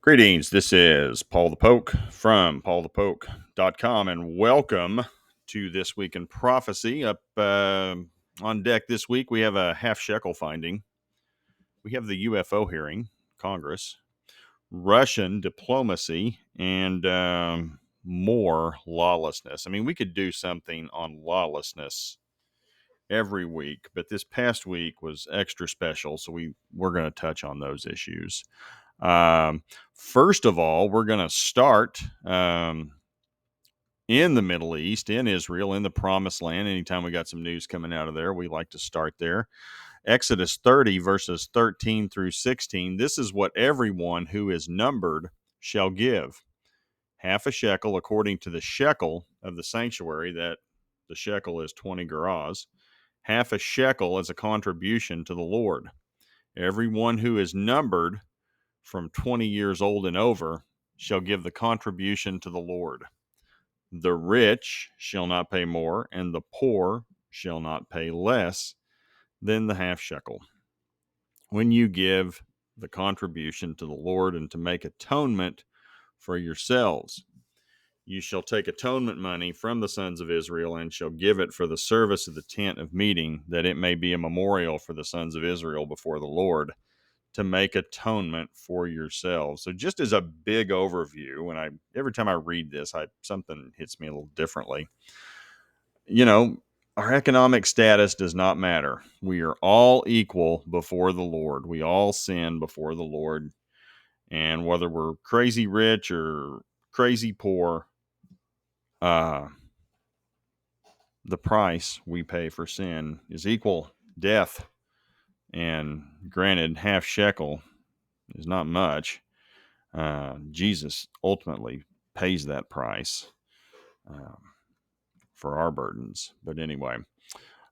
Greetings. This is Paul the Poke from paulthepoke.com, and welcome to This Week in Prophecy. Up on deck this week, we have a half-shekel finding. We have the UFO hearing, Congress, Russian diplomacy, and more lawlessness. I mean, we could do something on lawlessness every week, but this past week was extra special, so we're going to touch on those issues. First of all, we're going to start in the Middle East, in Israel, in the Promised Land. Anytime we got some news coming out of there, we like to start there. Exodus 30, verses 13 through 16. This is what everyone who is numbered shall give. Half a shekel according to the shekel of the sanctuary, that the shekel is 20 gerahs. Half a shekel as a contribution to the Lord. Everyone who is numbered from 20 years old and over shall give the contribution to the Lord. The rich shall not pay more, and the poor shall not pay less than the half shekel. When you give the contribution to the Lord and to make atonement for yourselves, you shall take atonement money from the sons of Israel and shall give it for the service of the tent of meeting, that it may be a memorial for the sons of Israel before the Lord, to make atonement for yourselves. So just as a big overview, and every time I read this, something hits me a little differently. You know, our economic status does not matter. We are all equal before the Lord. We all sin before the Lord. And whether we're crazy rich or crazy poor, the price we pay for sin is equal: death. And granted, half shekel is not much. Jesus ultimately pays that price for our burdens. But anyway,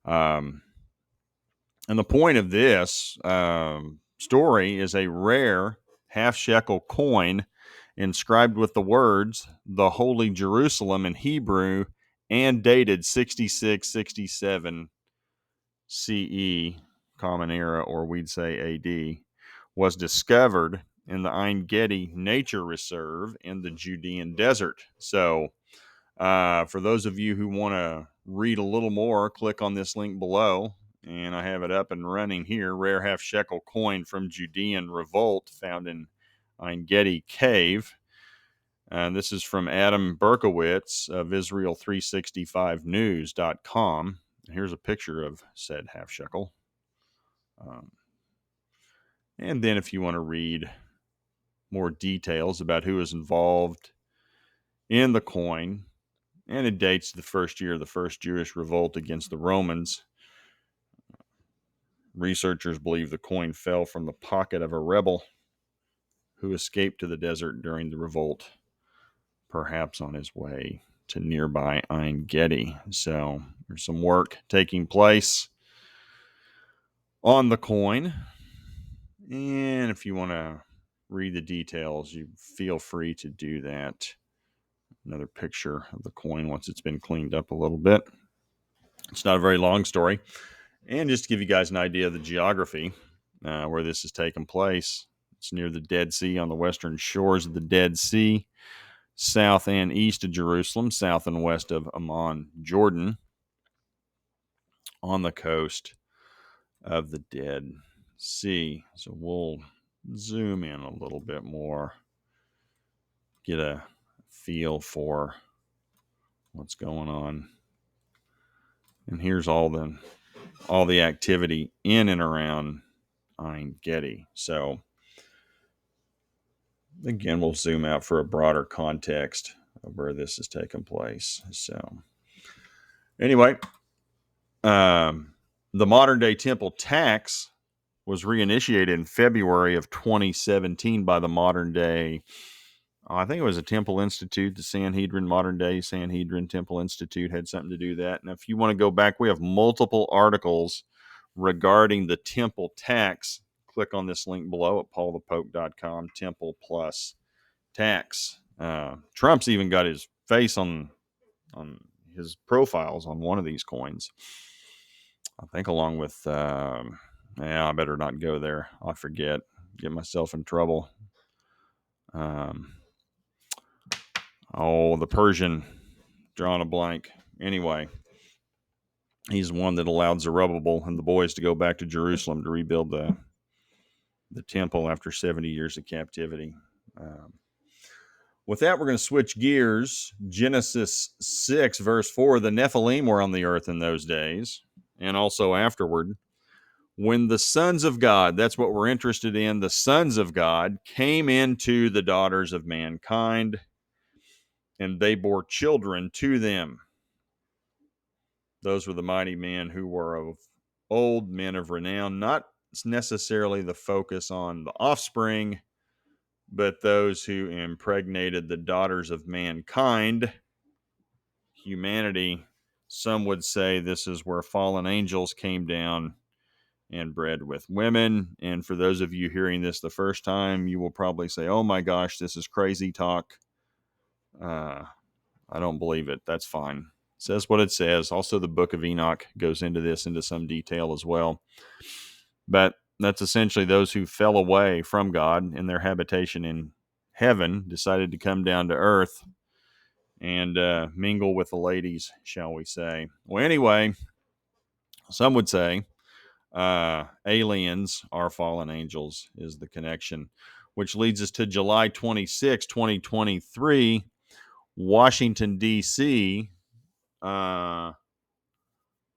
and the point of this story is a rare half shekel coin inscribed with the words "the Holy Jerusalem" in Hebrew and dated 6667 CE, Common Era, or we'd say AD, was discovered in the Ein Gedi nature reserve in the Judean Desert. So for those of you who want to read a little more, click on this link below, and I have it up and running here. Rare half shekel coin from Judean revolt found in Ein Gedi cave. This is from Adam Berkowitz of Israel365news.com. Here's a picture of said half shekel. And then if you want to read more details about who is involved in the coin, and it dates to the first year of the first Jewish revolt against the Romans. Researchers believe the coin fell from the pocket of a rebel who escaped to the desert during the revolt, perhaps on his way to nearby Ein Gedi. So there's some work taking place on the coin. And if you want to read the details, you feel free to do that. Another picture of the coin once it's been cleaned up a little bit. It's not a very long story. And just to give you guys an idea of the geography where this has taken place, it's near the Dead Sea, on the western shores of the Dead Sea, south and east of Jerusalem, south and west of Amman, Jordan, on the coast of the Dead Sea. So we'll zoom in a little bit more, get a feel for what's going on. And here's all the activity in and around Ein Gedi. So again, we'll zoom out for a broader context of where this has taken place. So anyway, the modern day temple tax was reinitiated in February of 2017 by the modern day, I think it was a Temple Institute, the Sanhedrin, modern day Sanhedrin Temple Institute had something to do that. And if you want to go back, we have multiple articles regarding the temple tax. Click on this link below at paulthepoke.com, Temple Plus Tax. Trump's even got his face on his profiles on one of these coins, I think, along with, I better not go there. I forget, get myself in trouble. Um, the Persian, drawing a blank. Anyway, he's the one that allowed Zerubbabel and the boys to go back to Jerusalem to rebuild the temple after 70 years of captivity. With that, we're going to switch gears. Genesis 6, verse 4, the Nephilim were on the earth in those days, and also afterward. When the sons of God, that's what we're interested in, the sons of God came into the daughters of mankind, and they bore children to them. Those were the mighty men who were of old, men of renown, not necessarily the focus on the offspring, but those who impregnated the daughters of mankind, humanity. Some would say this is where fallen angels came down and bred with women. And for those of you hearing this the first time, you will probably say, oh my gosh, this is crazy talk. I don't believe it. That's fine. It says what it says. Also, the book of Enoch goes into this into some detail as well. But that's essentially those who fell away from God in their habitation in heaven, decided to come down to earth and mingle with the ladies, shall we say. Well, anyway, some would say aliens are fallen angels is the connection, which leads us to July 26, 2023, Washington, D.C.,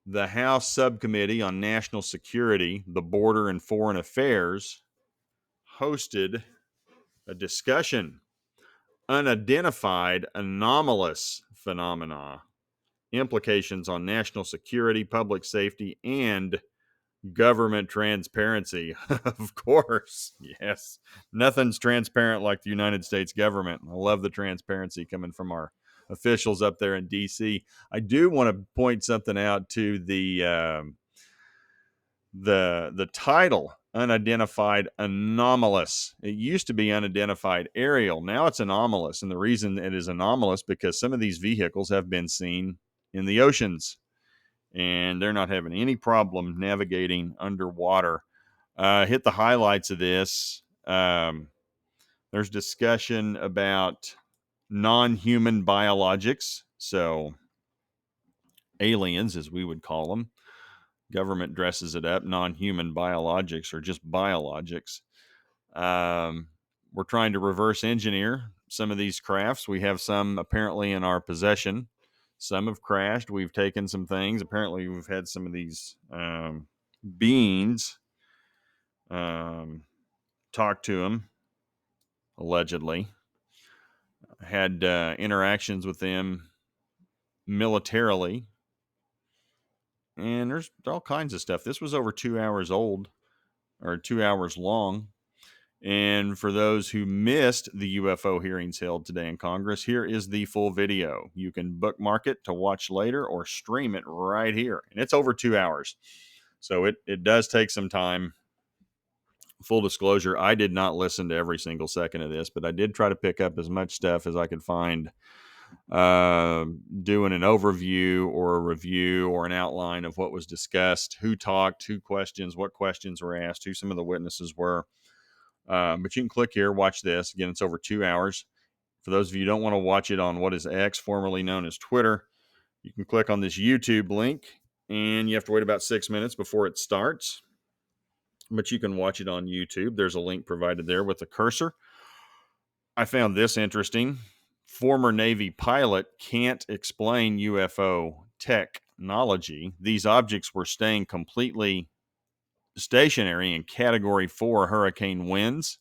the House Subcommittee on National Security, the Border and Foreign Affairs hosted a discussion, unidentified anomalous phenomena, implications on national security, public safety, and government transparency. Of course, yes. Nothing's transparent like the United States government. I love the transparency coming from our officials up there in D.C. I do want to point something out to the title, unidentified anomalous. It used to be unidentified aerial. Now it's anomalous. And the reason it is anomalous because some of these vehicles have been seen in the oceans and they're not having any problem navigating underwater. Hit the highlights of this. There's discussion about non-human biologics. So aliens, as we would call them. Government dresses it up. Non-human biologics or just biologics. We're trying to reverse engineer some of these crafts. We have some apparently in our possession. Some have crashed. We've taken some things. Apparently, we've had some of these beings talk to them, allegedly. Had interactions with them militarily. And there's all kinds of stuff. This was over 2 hours old, or 2 hours long. And for those who missed the UFO hearings held today in Congress, here is the full video. You can bookmark it to watch later or stream it right here. And it's over 2 hours. So it does take some time. Full disclosure, I did not listen to every single second of this, but I did try to pick up as much stuff as I could find, doing an overview or a review or an outline of what was discussed, who talked, who questions, what questions were asked, who some of the witnesses were. But you can click here, watch this. Again, it's over 2 hours. For those of you who don't want to watch it on what is X, formerly known as Twitter, you can click on this YouTube link, and you have to wait about 6 minutes before it starts. But you can watch it on YouTube. There's a link provided there with a cursor. I found this interesting. Former Navy pilot can't explain UFO technology. These objects were staying completely stationary in Category 4 hurricane winds.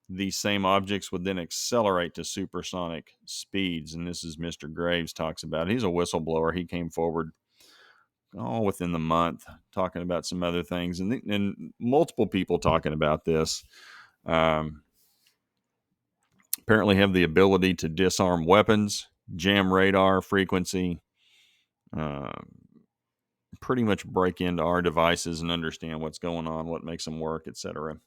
These same objects would then accelerate to supersonic speeds. And this is Mr. Graves talks about. He's a whistleblower. He came forward within the month talking about some other things. And multiple people talking about this. Apparently have the ability to disarm weapons, jam radar frequency, pretty much break into our devices and understand what's going on, what makes them work, etc.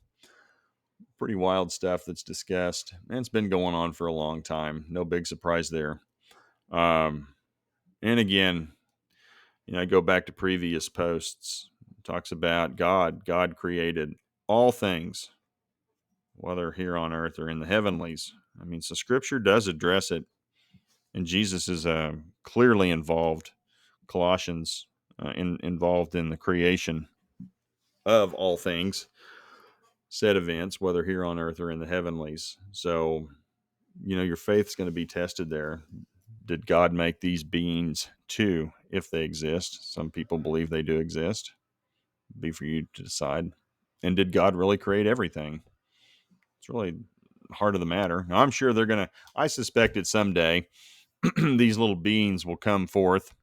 Pretty wild stuff that's discussed, and it's been going on for a long time. No big surprise there. And again, I go back to previous posts. It talks about God. God created all things whether here on earth or in the heavenlies. I mean, so Scripture does address it, and Jesus is clearly involved. Colossians involved in the creation of all things, said events, whether here on earth or in the heavenlies. So, your faith's going to be tested there. Did God make these beings too, if they exist? Some people believe they do exist. It'd be for you to decide. And did God really create everything? It's really heart of the matter. Now, I'm sure I suspect that someday these little beings will come forth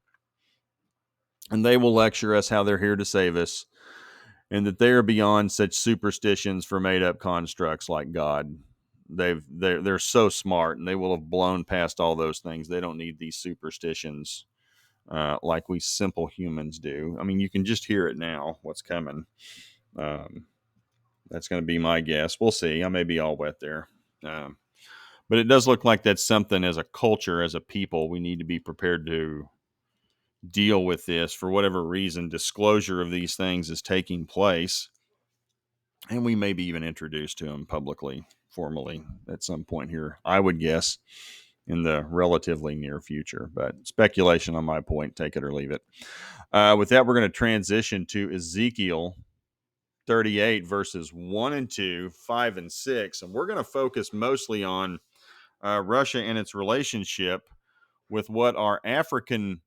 and they will lecture us how they're here to save us and that they are beyond such superstitions for made up constructs like God. They're so smart and they will have blown past all those things. They don't need these superstitions like we simple humans do. I mean, you can just hear it now. What's coming? Um, that's going to be my guess. We'll see. I may be all wet there. Um, but it does look like that's something as a culture, as a people, we need to be prepared to deal with this for whatever reason. Disclosure of these things is taking place, and we may be even introduced to them publicly, formally at some point here, I would guess, in the relatively near future. But speculation on my point, take it or leave it. With that, we're going to transition to Ezekiel 38, verses 1 and 2, 5 and 6. And we're going to focus mostly on Russia and its relationship with what are African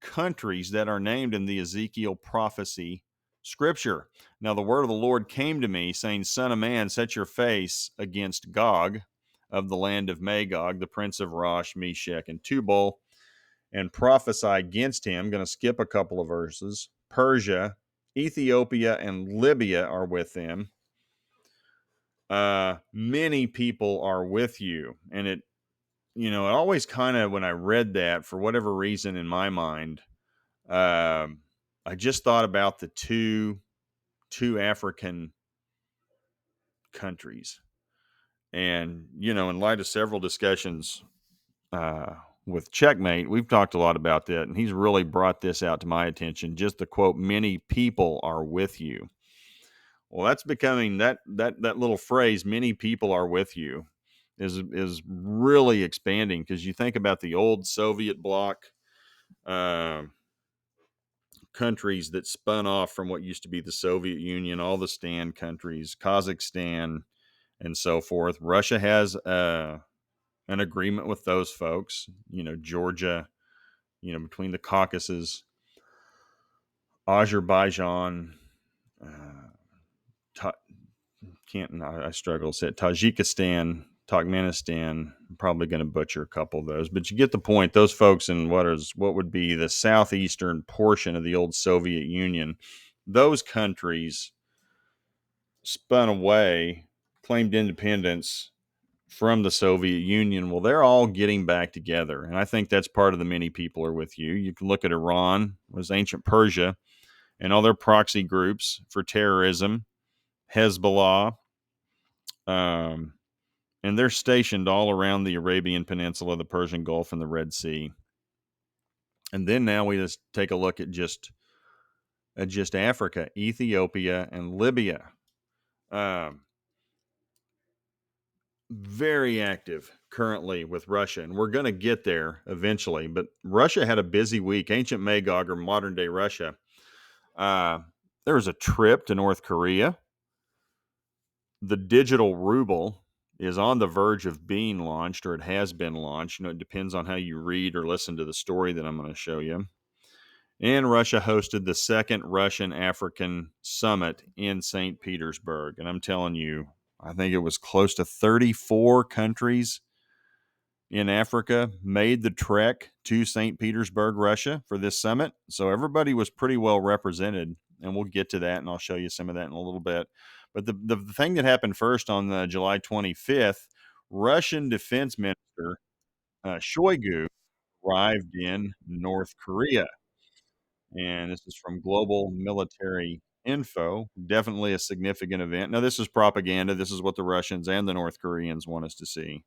countries that are named in the Ezekiel prophecy scripture. Now, the word of the Lord came to me, saying, Son of man, set your face against Gog of the land of Magog, the prince of Rosh, Meshech, and Tubal, and prophesy against him. I'm going to skip a couple of verses. Persia, Ethiopia, and Libya are with them. Many people are with you. And it always kind of, when I read that, for whatever reason in my mind, I just thought about the two African countries. And, in light of several discussions with Checkmate, we've talked a lot about that. And he's really brought this out to my attention. Just the quote, many people are with you. Well, that's becoming that little phrase, many people are with you, is really expanding, because you think about the old Soviet bloc countries that spun off from what used to be the Soviet Union, all the Stan countries, Kazakhstan, and so forth. Russia has an agreement with those folks, Georgia, between the Caucasus, Azerbaijan, Ta- I struggle to say it, Tajikistan, Turkmenistan. I'm probably going to butcher a couple of those, but you get the point. Those folks in what would be the southeastern portion of the old Soviet Union, those countries spun away, claimed independence from the Soviet Union. Well, they're all getting back together. And I think that's part of the many people are with you. You can look at Iran, was ancient Persia, and all their proxy groups for terrorism, Hezbollah, um, and they're stationed all around the Arabian Peninsula, the Persian Gulf, and the Red Sea. And then now we just take a look at just Africa, Ethiopia, and Libya. Very active currently with Russia, and we're going to get there eventually. But Russia had a busy week. Ancient Magog, or modern day Russia. There was a trip to North Korea. The digital ruble is on the verge of being launched, or it has been launched. It depends on how you read or listen to the story that I'm going to show you. And Russia hosted the second Russian African summit in St. Petersburg. And I'm telling you, I think it was close to 34 countries in Africa made the trek to St. Petersburg, Russia for this summit. So everybody was pretty well represented. And we'll get to that, and I'll show you some of that in a little bit. But the thing that happened first on July 25th, Russian Defense Minister Shoigu arrived in North Korea. And this is from Global Military Info. Definitely a significant event. Now, this is propaganda. This is what the Russians and the North Koreans want us to see.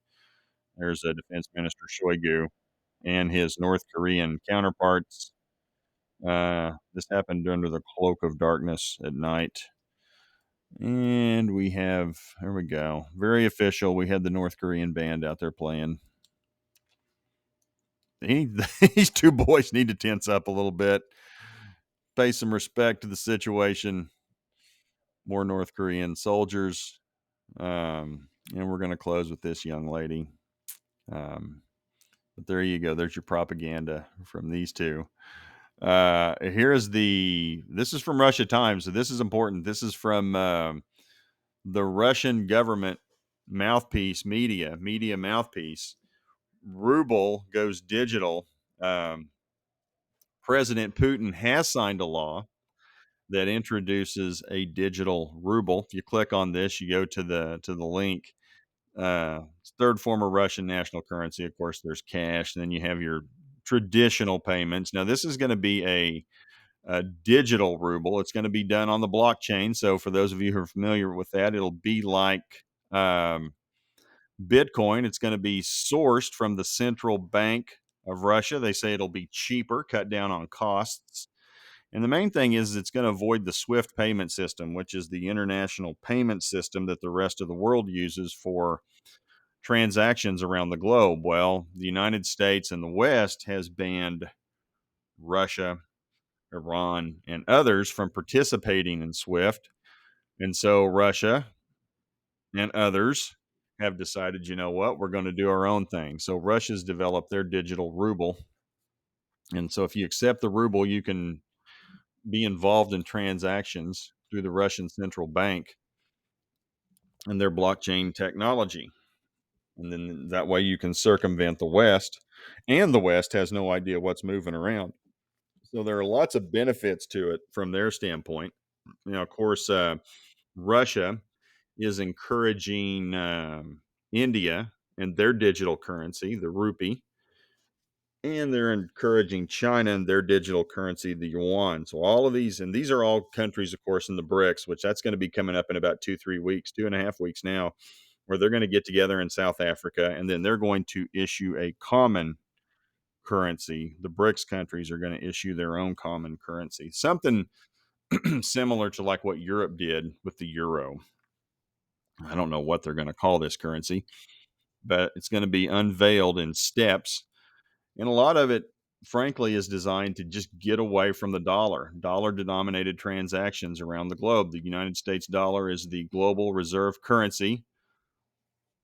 There's a Defense Minister Shoigu and his North Korean counterparts. This happened under the cloak of darkness at night. And we have, there we go. Very official. We had the North Korean band out there playing. He, these two boys need to tense up a little bit, pay some respect to the situation. More North Korean soldiers. And we're going to close with this young lady. But there you go. There's your propaganda from these two. This is from Russia Times. So this is important. This is from the Russian government media mouthpiece. Ruble goes digital. Um, President Putin has signed a law that introduces a digital ruble. If you click on this, you go to the link. It's third form of Russian national currency. Of course, there's cash. And then you have your traditional payments. Now, this is going to be a digital ruble. It's going to be done on the blockchain. So, for those of you who are familiar with that, it'll be like um, Bitcoin. It's going to be sourced from the central bank of Russia. They say it'll be cheaper, cut down on costs. And the main thing is it's going to avoid the SWIFT payment system, which is the international payment system that the rest of the world uses for transactions around the globe. Well, the United States and the West has banned Russia, Iran, and others from participating in SWIFT. And so Russia and others have decided, you know what, we're going to do our own thing. So Russia's developed their digital ruble. And so if you accept the ruble, you can be involved in transactions through the Russian central bank and their blockchain technology. And then that way you can circumvent the West, and the West has no idea what's moving around. So there are lots of benefits to it from their standpoint. Of course, Russia is encouraging India and their digital currency, the rupee, and they're encouraging China and their digital currency, the yuan. So all of these, and these are all countries, of course, in the BRICS, which that's going to be coming up in about 2-3 weeks, 2.5 weeks now, where they're going to get together in South Africa, and then they're going to issue a common currency. The BRICS countries are going to issue their own common currency, something similar to like what Europe did with the euro. I don't know what they're going to call this currency, but it's going to be unveiled in steps. And a lot of it, frankly, is designed to just get away from the dollar denominated transactions around the globe. The United States dollar is the global reserve currency.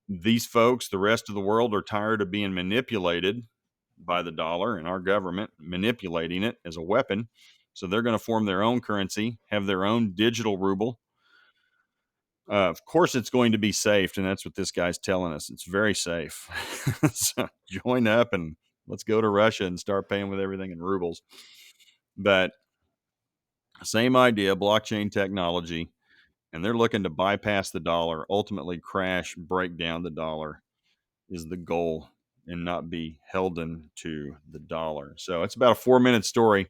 These folks, the rest of the world, are tired of being manipulated by the dollar and our government manipulating it as a weapon. So they're going to form their own currency, have their own digital ruble. Of course, it's going to be safe, and that's what this guy's telling us. It's very safe. So join up and let's go to Russia and start paying with everything in rubles. But same idea, blockchain technology, and they're looking to bypass the dollar, ultimately crash, break down the dollar is the goal, and not be helden to the dollar. So it's about a 4-minute story.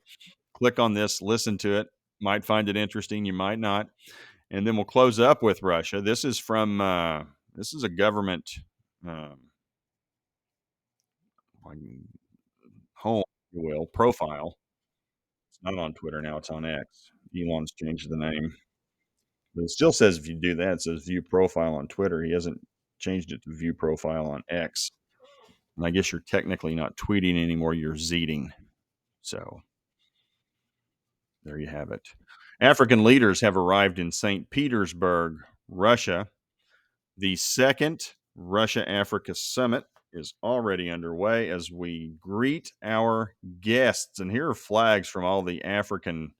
Click on this, listen to it. Might find it interesting, you might not. And then we'll close up with Russia. This is from this is a government um, home, if you will, profile. It's not on Twitter now; it's on X. Elon's changed the name, but it still says if you do that, it says view profile on Twitter. He hasn't changed it to view profile on X. And I guess you're technically not tweeting anymore; you're zeeting. So there you have it. African leaders have arrived in St. Petersburg, Russia. The second Russia Africa Summit is already underway as we greet our guests. And here are flags from all the African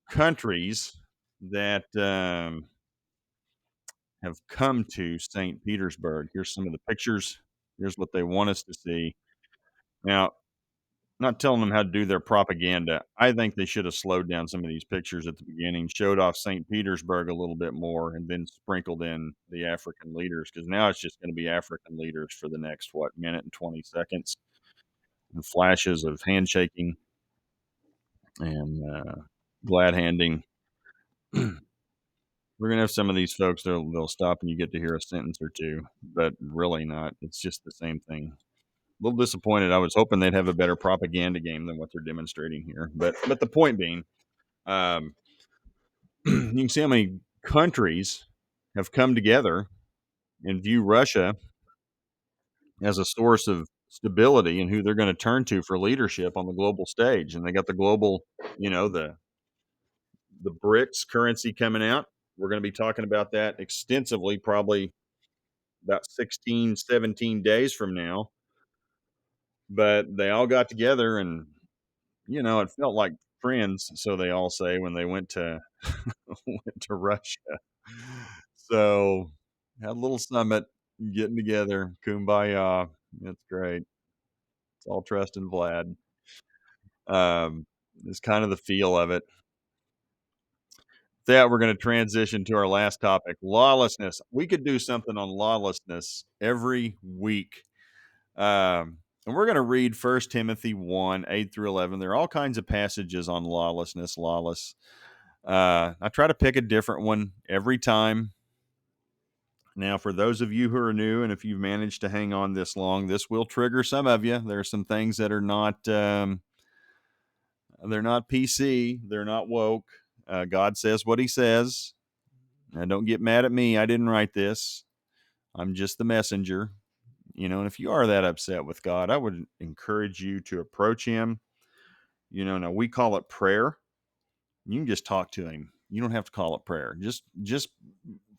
countries that have come to St. Petersburg. Here's some of the pictures. Here's what they want us to see. Now, not telling them how to do their propaganda. I think they should have slowed down some of these pictures at the beginning, showed off St. Petersburg a little bit more, and then sprinkled in the African leaders, because now it's just going to be African leaders for the next, minute and 20 seconds, and flashes of handshaking and glad handing. We're going to have some of these folks, they'll stop and you get to hear a sentence or two, but really not. It's just the same thing. A little disappointed. I was hoping they'd have a better propaganda game than what they're demonstrating here. But the point being, you can see how many countries have come together and view Russia as a source of stability and who they're going to turn to for leadership on the global stage. And they got the global, the BRICS currency coming out. We're going to be talking about that extensively, probably about 16, 17 days from now. But they all got together and, it felt like friends, so they all say, when they went to went to Russia. So had a little summit, getting together, kumbaya. It's great. It's all trust in Vlad. Um, it's kind of the feel of it. That we're going to transition to our last topic, lawlessness. We could do something on lawlessness every week. And we're going to read 1 Timothy 1, 8 through 11. There are all kinds of passages on lawlessness, lawless. I try to pick a different one every time. Now, for those of you who are new, and if you've managed to hang on this long, this will trigger some of you. There are some things that are not, they're not PC. They're not woke. God says what he says. Now, don't get mad at me. I didn't write this. I'm just the messenger. And if you are that upset with God, I would encourage you to approach him. Now we call it prayer. You can just talk to him. You don't have to call it prayer. Just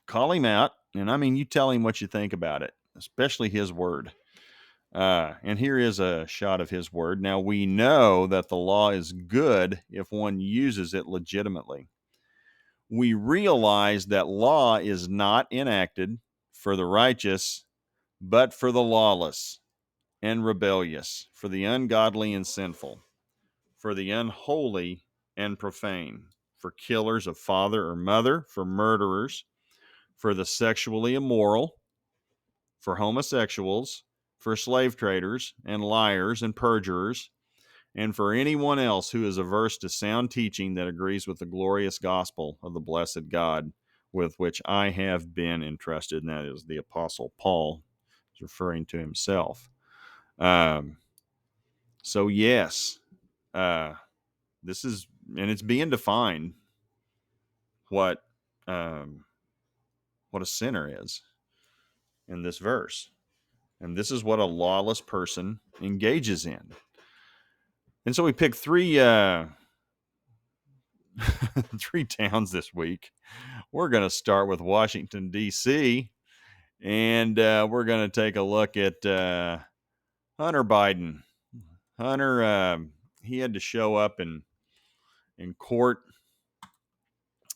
call him out. And I mean, you tell him what you think about it, especially his word. And here is a shot of his word. Now we know that the law is good if one uses it legitimately. We realize that law is not enacted for the righteous, but for the lawless and rebellious, for the ungodly and sinful, for the unholy and profane, for killers of father or mother, for murderers, for the sexually immoral, for homosexuals, for slave traders and liars and perjurers, and for anyone else who is averse to sound teaching that agrees with the glorious gospel of the blessed God with which I have been entrusted. And that is the Apostle Paul, referring to himself. So yes, this is, and it's being defined what a sinner is in this verse, and this is what a lawless person engages in. And so we picked three three towns this week. We're going to start with Washington D.C. and we're going to take a look at Hunter Biden. Hunter, he had to show up in court,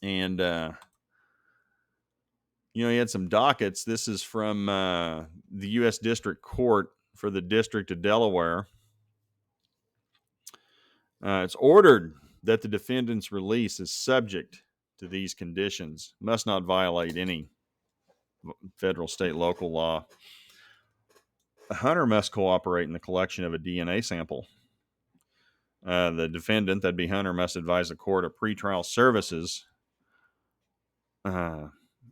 and he had some dockets. This is from the U.S. District Court for the District of Delaware. It's ordered that the defendant's release is subject to these conditions, must not violate any federal, state, local law. Hunter must cooperate in the collection of a DNA sample. The defendant, that'd be Hunter, must advise the court of pretrial services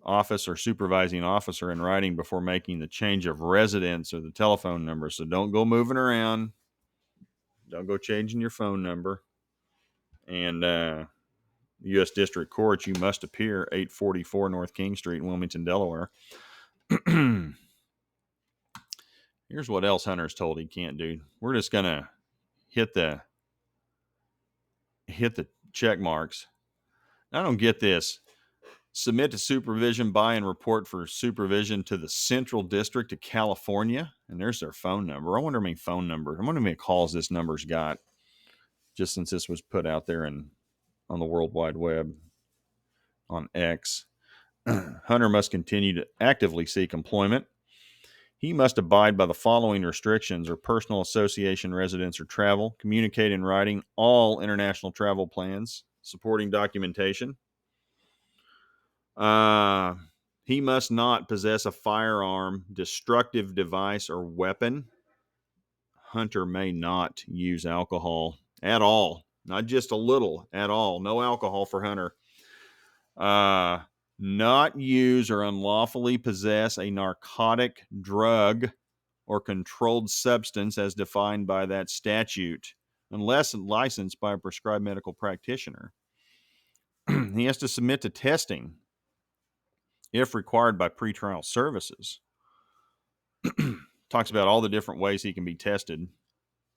office or supervising officer in writing before making the change of residence or the telephone number. So don't go moving around. Don't go changing your phone number. And U.S. District Court, you must appear 844 North King Street, Wilmington, Delaware. Here's what else Hunter's told he can't do. We're just going to hit the check marks. I don't get this. Submit to supervision by and report for supervision to the Central District of California. And there's their phone number. I wonder how many phone numbers, I wonder how many calls this number's got, just since this was put out there on the World Wide Web, on X. Hunter must continue to actively seek employment. He must abide by the following restrictions: or personal association, residence, or travel. Communicate in writing all international travel plans, supporting documentation. He must not possess a firearm, destructive device, or weapon. Hunter may not use alcohol at all, not just a little, at all. No alcohol for Hunter. Not use or unlawfully possess a narcotic, drug, or controlled substance as defined by that statute, unless licensed by a prescribed medical practitioner. He has to submit to testing if required by pretrial services. Talks about all the different ways he can be tested: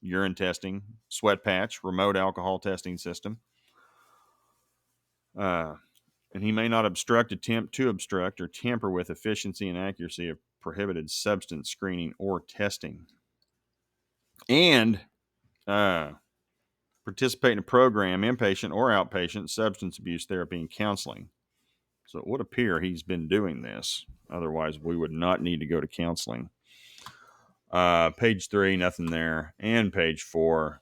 urine testing, sweat patch, remote alcohol testing system. And he may not obstruct, attempt to obstruct, or tamper with efficiency and accuracy of prohibited substance screening or testing. And participate in a program, inpatient or outpatient, substance abuse therapy and counseling. So it would appear he's been doing this. Otherwise, we would not need to go to counseling. Page 3, nothing there. And page 4,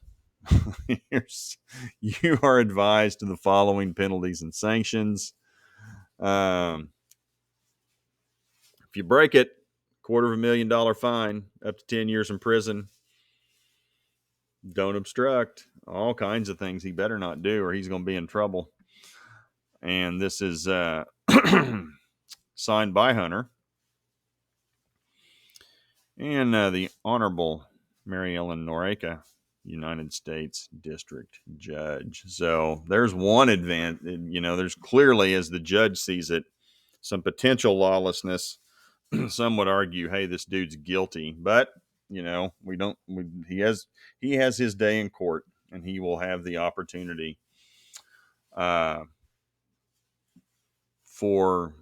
you are advised of the following penalties and sanctions. If you break it, $250,000 fine, up to 10 years in prison. Don't obstruct. All kinds of things he better not do, or he's going to be in trouble. And this is signed by Hunter and the Honorable Mary Ellen Noreika, United States District Judge. So there's one advantage. There's clearly, as the judge sees it, some potential lawlessness. Some would argue, hey, this dude's guilty, but we don't. He has his day in court, and he will have the opportunity for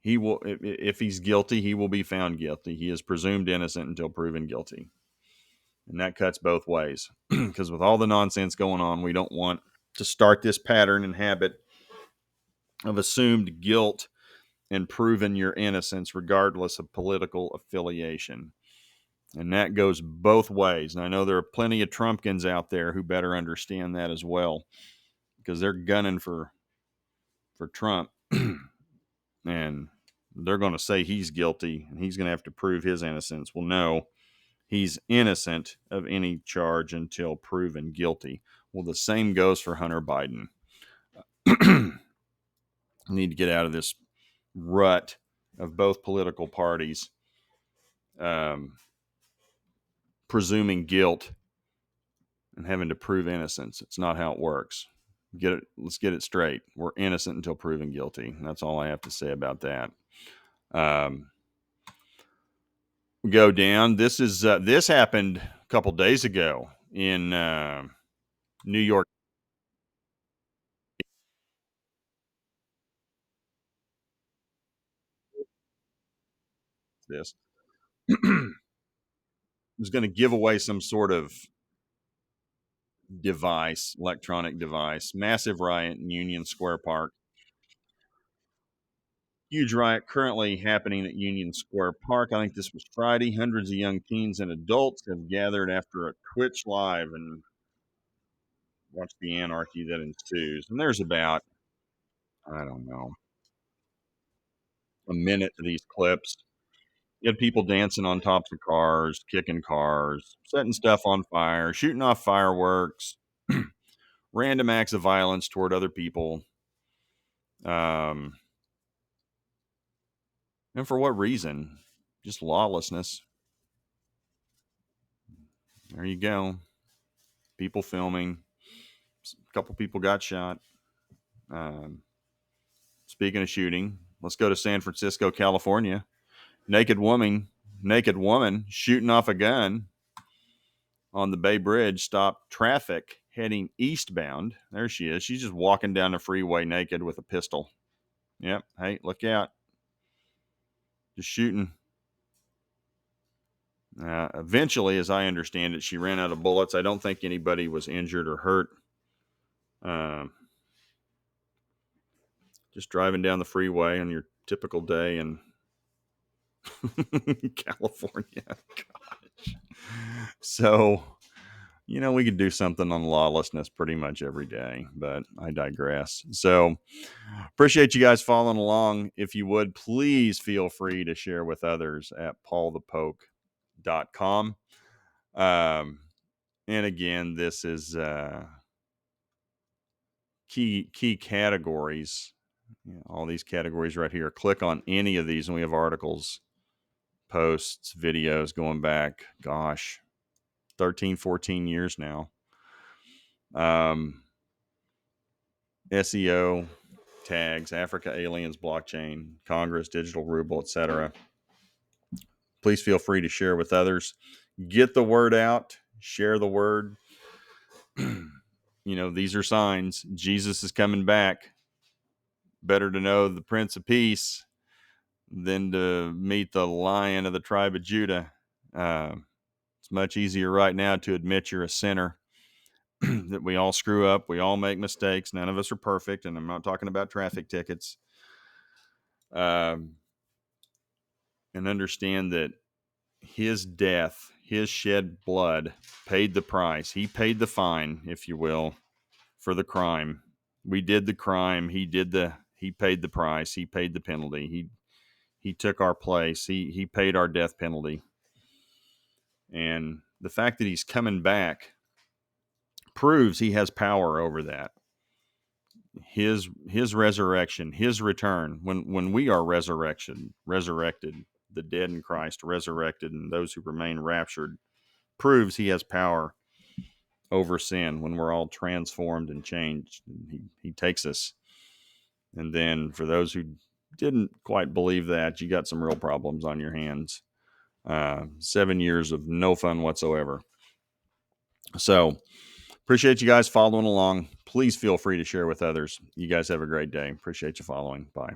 he will, if he's guilty, he will be found guilty. He is presumed innocent until proven guilty. And that cuts both ways, because with all the nonsense going on, we don't want to start this pattern and habit of assumed guilt and proven your innocence regardless of political affiliation. And that goes both ways. And I know there are plenty of Trumpkins out there who better understand that as well, because they're gunning for Trump. And they're going to say he's guilty and he's going to have to prove his innocence. Well, no, he's innocent of any charge until proven guilty. Well, the same goes for Hunter Biden. Need to get out of this rut of both political parties presuming guilt and having to prove innocence. It's not how it works. Let's get it straight. We're innocent until proven guilty. That's all I have to say about that. Go down. This happened a couple days ago in New York. This was going to give away some sort of device, electronic device. Massive riot in Union Square Park. Huge riot currently happening at Union Square Park. I think this was Friday. Hundreds of young teens and adults have gathered after a Twitch live and watched the anarchy that ensues. And there's about, I don't know, a minute to these clips. You had people dancing on tops of cars, kicking cars, setting stuff on fire, shooting off fireworks, random acts of violence toward other people. And for what reason? Just lawlessness. There you go. People filming. A couple people got shot. Speaking of shooting, let's go to San Francisco, California. Naked woman shooting off a gun on the Bay Bridge stopped traffic heading eastbound. There she is. She's just walking down the freeway naked with a pistol. Yep. Hey, look out. Just shooting. Eventually, as I understand it, she ran out of bullets. I don't think anybody was injured or hurt. Just driving down the freeway on your typical day in California. Gosh. So, we could do something on lawlessness pretty much every day, but I digress. So, appreciate you guys following along. If you would, please feel free to share with others at paulthepoke.com. And again, this is key categories. All these categories right here. Click on any of these, and we have articles, posts, videos going back, 13, 14 years now. SEO, tags, Africa aliens, blockchain, Congress, digital ruble, etc. Please feel free to share with others. Get the word out. Share the word. These are signs. Jesus is coming back. Better to know the Prince of Peace than to meet the Lion of the tribe of Judah. It's much easier right now to admit you're a sinner, that we all screw up. We all make mistakes. None of us are perfect. And I'm not talking about traffic tickets. And understand that his death, his shed blood paid the price. He paid the fine, if you will, for the crime. We did the crime. He paid the price. He paid the penalty. He took our place. He paid our death penalty. And the fact that he's coming back proves he has power over that. His resurrection, his return, when we are resurrected, the dead in Christ resurrected, and those who remain raptured, proves he has power over sin when we're all transformed and changed. He takes us. And then for those who didn't quite believe that, you got some real problems on your hands. 7 years of no fun whatsoever. So appreciate you guys following along. Please feel free to share with others. You guys have a great day. Appreciate you following. Bye.